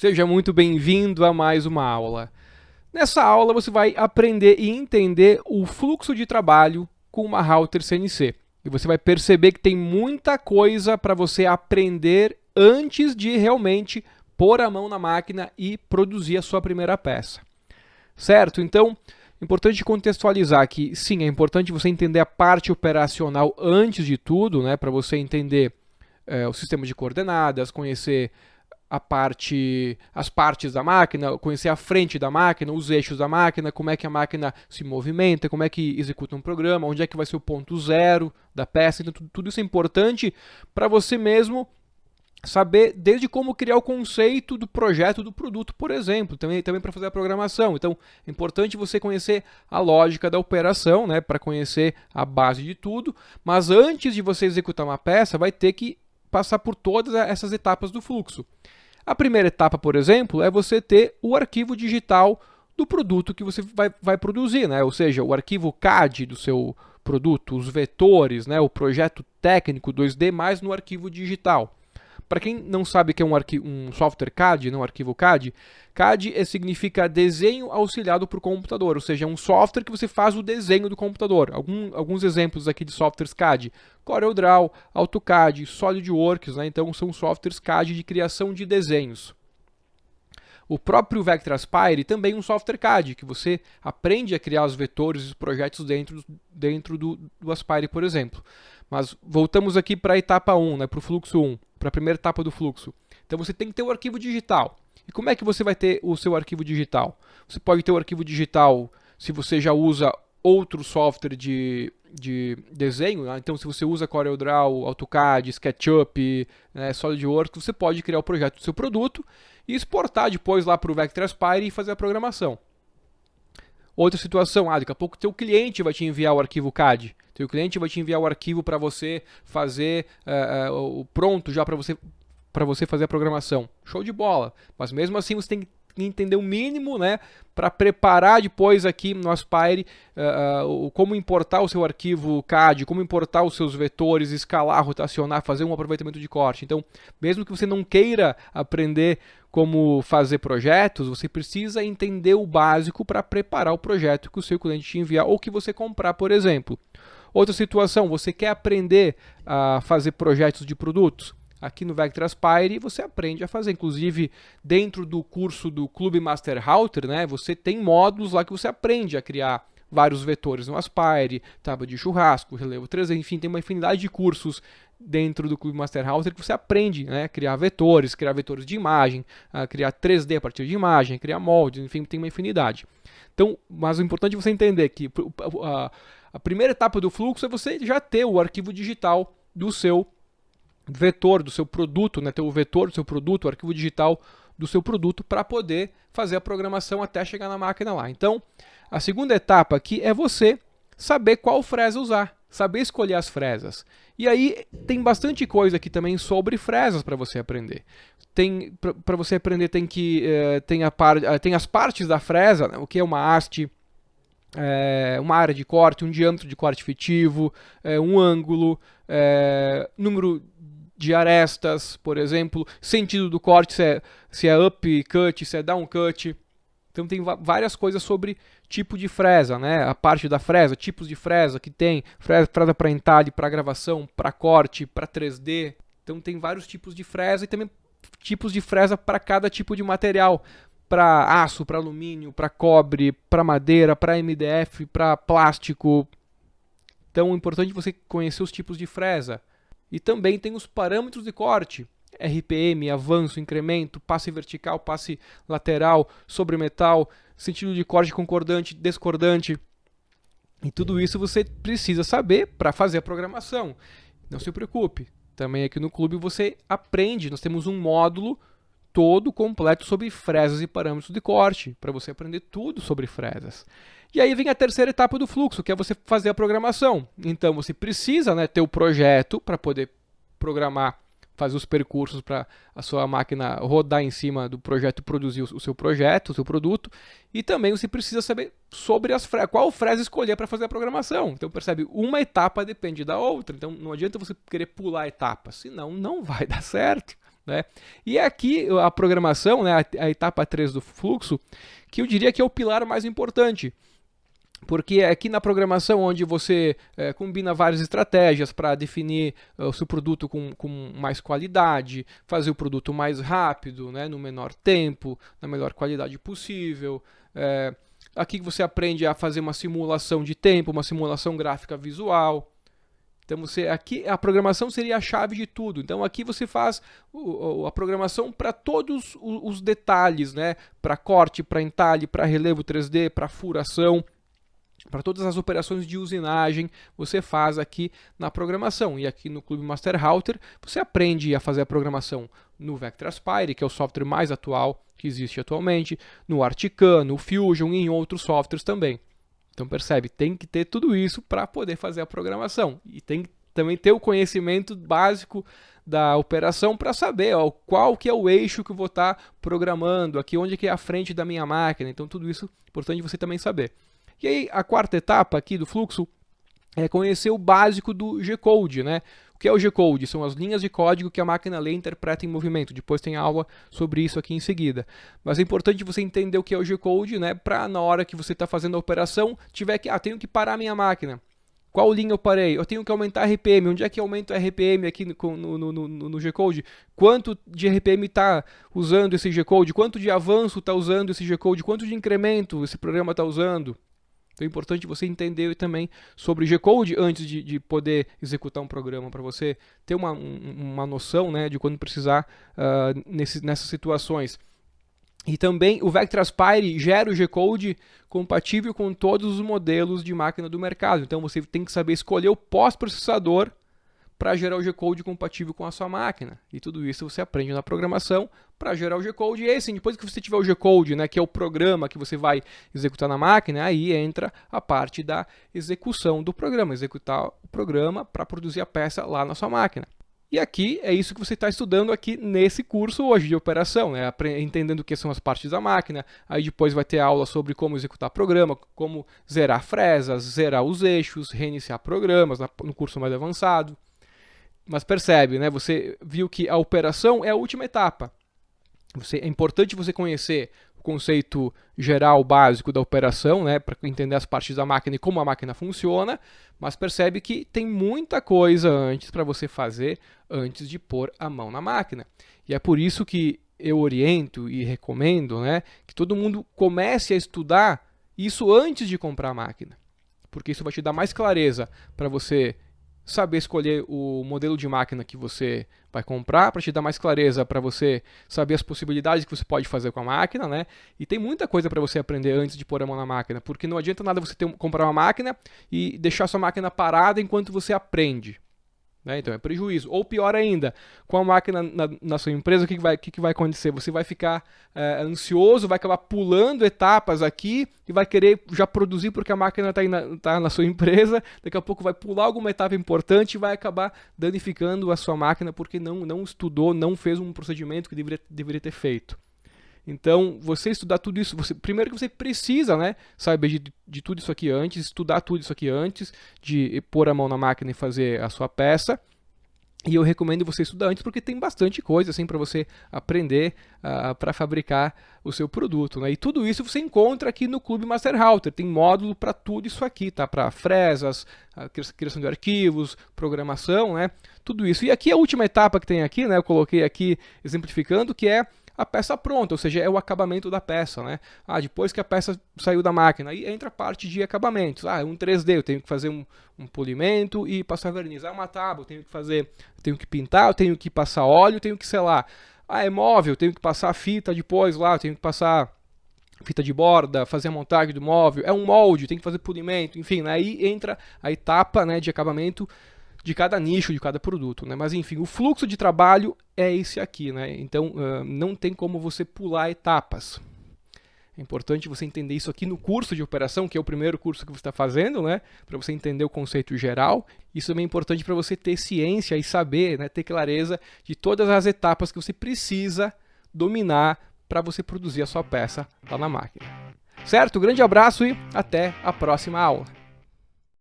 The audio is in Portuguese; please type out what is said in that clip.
Seja muito bem-vindo a mais uma aula. Nessa aula você vai aprender e entender o fluxo de trabalho com uma router CNC. E você vai perceber que tem muita coisa para você aprender antes de realmente pôr a mão na máquina e produzir a sua primeira peça. Certo? Então, é importante contextualizar que, sim, é importante você entender a parte operacional antes de tudo, né, para você entender o sistema de coordenadas, conhecer as partes da máquina, conhecer a frente da máquina, os eixos da máquina, como é que a máquina se movimenta, como é que executa um programa, onde é que vai ser o ponto zero da peça. Então, tudo isso é importante para você mesmo saber desde como criar o conceito do projeto do produto, por exemplo, também para fazer a programação. Então, é importante você conhecer a lógica da operação, né, para conhecer a base de tudo, mas antes de você executar uma peça, vai ter que passar por todas essas etapas do fluxo. A primeira etapa, por exemplo, é você ter o arquivo digital do produto que você vai produzir, né? Ou seja, o arquivo CAD do seu produto, os vetores, né? O projeto técnico 2D mais no arquivo digital. Para quem não sabe o que é um software CAD, não um arquivo CAD, CAD significa desenho auxiliado por computador, ou seja, é um software que você faz o desenho do computador. Alguns exemplos aqui de softwares CAD: CorelDRAW, AutoCAD, SolidWorks, né? Então são softwares CAD de criação de desenhos. O próprio Vectra Aspire também é um software CAD, que você aprende a criar os vetores e os projetos dentro do Aspire, por exemplo. Mas voltamos aqui para a etapa 1, né, para o fluxo 1, para a primeira etapa do fluxo. Então você tem que ter o arquivo digital. E como é que você vai ter o seu arquivo digital? Você pode ter o arquivo digital se você já usa outro software de desenho, né? Então se você usa CorelDRAW, AutoCAD, SketchUp, SolidWorks, você pode criar o projeto do seu produto e exportar depois lá para o Vectra Aspire e fazer a programação. Outra situação, daqui a pouco o teu cliente vai te enviar o arquivo CAD. Teu cliente vai te enviar o arquivo para você fazer o pronto já para você fazer a programação. Show de bola. Mas mesmo assim você tem que entender o mínimo, né, para preparar depois aqui no Aspire como importar o seu arquivo CAD, como importar os seus vetores, escalar, rotacionar, fazer um aproveitamento de corte. Então, mesmo que você não queira aprender como fazer projetos, você precisa entender o básico para preparar o projeto que o seu cliente te enviar ou que você comprar, por exemplo. Outra situação, você quer aprender a fazer projetos de produtos? Aqui no Vectra Aspire você aprende a fazer. Inclusive, dentro do curso do Clube Master Router, né, você tem módulos lá que você aprende a criar vários vetores no Aspire, tábua de churrasco, relevo 3D, enfim, tem uma infinidade de cursos dentro do Clube Master Router que você aprende, né, a criar vetores de imagem, a criar 3D a partir de imagem, criar moldes, enfim, tem uma infinidade. Então, mas o importante é você entender que a primeira etapa do fluxo é você já ter o arquivo digital do seu vetor, do seu produto, né? Ter o vetor do seu produto, o arquivo digital do seu produto para poder fazer a programação até chegar na máquina lá. Então, a segunda etapa aqui é você saber qual fresa usar, saber escolher as fresas. E aí tem bastante coisa aqui também sobre fresas para você aprender. Para você aprender tem as partes da fresa, né? O que é uma haste, uma área de corte, um diâmetro de corte efetivo, um ângulo, número de arestas, por exemplo, sentido do corte, se é up cut, se é down cut. Então tem várias coisas sobre tipo de fresa, né? A parte da fresa, tipos de fresa que tem, fresa para entalhe, para gravação, para corte, para 3D. Então tem vários tipos de fresa e também tipos de fresa para cada tipo de material. Para aço, para alumínio, para cobre, para madeira, para MDF, para plástico. Então é importante você conhecer os tipos de fresa. E também tem os parâmetros de corte: RPM, avanço, incremento, passe vertical, passe lateral, sobre metal, sentido de corte concordante, discordante. E tudo isso você precisa saber para fazer a programação. Não se preocupe. Também aqui no clube você aprende. Nós temos um módulo todo completo sobre fresas e parâmetros de corte, para você aprender tudo sobre fresas. E aí vem a terceira etapa do fluxo, que é você fazer a programação. Então você precisa, né, ter o projeto para poder programar, fazer os percursos para a sua máquina rodar em cima do projeto e produzir o seu projeto, o seu produto. E também você precisa saber sobre qual fresa escolher para fazer a programação. Então percebe, uma etapa depende da outra. Então não adianta você querer pular etapas, senão não vai dar certo. né? E é aqui a programação, né, a etapa 3 do fluxo, que eu diria que é o pilar mais importante. Porque é aqui na programação onde você combina várias estratégias para definir o seu produto com mais qualidade, fazer o produto mais rápido, né, no menor tempo, na melhor qualidade possível. Aqui você aprende a fazer uma simulação de tempo, uma simulação gráfica visual. Então aqui a programação seria a chave de tudo. Então aqui você faz a programação para todos os detalhes, né, para corte, para entalhe, para relevo 3D, para furação. Para todas as operações de usinagem, você faz aqui na programação. E aqui no Clube Master Router, você aprende a fazer a programação no Vectraspire, que é o software mais atual que existe atualmente, no Artican, no Fusion e em outros softwares também. Então percebe, tem que ter tudo isso para poder fazer a programação. E tem que também ter o conhecimento básico da operação para saber qual que é o eixo que eu vou estar programando, aqui onde que é a frente da minha máquina. Então tudo isso é importante você também saber. E aí, a quarta etapa aqui do fluxo é conhecer o básico do G-Code, né? O que é o G-Code? São as linhas de código que a máquina lê e interpreta em movimento. Depois tem aula sobre isso aqui em seguida. Mas é importante você entender o que é o G-Code, né? Para na hora que você está fazendo a operação, tiver que, tenho que parar a minha máquina. Qual linha eu parei? Eu tenho que aumentar a RPM. Onde é que aumenta a RPM aqui no G-Code? Quanto de RPM está usando esse G-Code? Quanto de avanço está usando esse G-Code? Quanto de incremento esse programa está usando? Então é importante você entender também sobre G-Code antes de poder executar um programa, para você ter uma noção, né, de quando precisar nessas situações. E também o Vectraspire gera o G-Code compatível com todos os modelos de máquina do mercado. Então você tem que saber escolher o pós-processador para gerar o G-Code compatível com a sua máquina. E tudo isso você aprende na programação para gerar o G-Code. E aí, sim, depois que você tiver o G-Code, né, que é o programa que você vai executar na máquina, aí entra a parte da execução do programa. Executar o programa para produzir a peça lá na sua máquina. E aqui é isso que você está estudando aqui nesse curso hoje de operação, né? Entendendo o que são as partes da máquina. Aí depois vai ter aula sobre como executar programa, como zerar fresas, zerar os eixos, reiniciar programas no curso mais avançado. Mas percebe, né? Você viu que a operação é a última etapa. É importante você conhecer o conceito geral básico da operação, né? Para entender as partes da máquina e como a máquina funciona, mas percebe que tem muita coisa antes para você fazer antes de pôr a mão na máquina. E é por isso que eu oriento e recomendo, né, que todo mundo comece a estudar isso antes de comprar a máquina. Porque isso vai te dar mais clareza para você saber escolher o modelo de máquina que você vai comprar, para te dar mais clareza, para você saber as possibilidades que você pode fazer com a máquina, né? E tem muita coisa para você aprender antes de pôr a mão na máquina, porque não adianta nada você comprar uma máquina e deixar sua máquina parada enquanto você aprende. Né? Então é prejuízo. Ou pior ainda, com a máquina na sua empresa, o que vai acontecer? Você vai ficar ansioso, vai acabar pulando etapas aqui e vai querer já produzir porque a máquina está na sua empresa. Daqui a pouco vai pular alguma etapa importante e vai acabar danificando a sua máquina porque não estudou, não fez um procedimento que deveria ter feito. Então, você estudar tudo isso, primeiro que você precisa, né, saber de tudo isso aqui antes, estudar tudo isso aqui antes de pôr a mão na máquina e fazer a sua peça. E eu recomendo você estudar antes porque tem bastante coisa assim para você aprender para fabricar o seu produto, né? E tudo isso você encontra aqui no Clube Master Router. Tem módulo para tudo isso aqui, tá? Para fresas, criação de arquivos, programação, né? Tudo isso. E aqui a última etapa que tem aqui, né? Eu coloquei aqui exemplificando, que é a peça pronta, ou seja, é o acabamento da peça, né? Depois que a peça saiu da máquina, aí entra a parte de acabamentos. É um 3D, eu tenho que fazer um polimento e passar verniz. Uma tábua, eu tenho que pintar, eu tenho que passar óleo, eu tenho que selar. É móvel, eu tenho que passar fita depois lá, eu tenho que passar fita de borda, fazer a montagem do móvel. É um molde, tem que fazer polimento, enfim, né? Aí entra a etapa, né, de acabamento de cada nicho, de cada produto, né? Mas enfim, o fluxo de trabalho é esse aqui, né? Então não tem como você pular etapas. É importante você entender isso aqui no curso de operação, que é o primeiro curso que você está fazendo, né? Para você entender o conceito geral. Isso também é importante para você ter ciência e saber, né, ter clareza de todas as etapas que você precisa dominar para você produzir a sua peça lá na máquina. Certo? Grande abraço e até a próxima aula.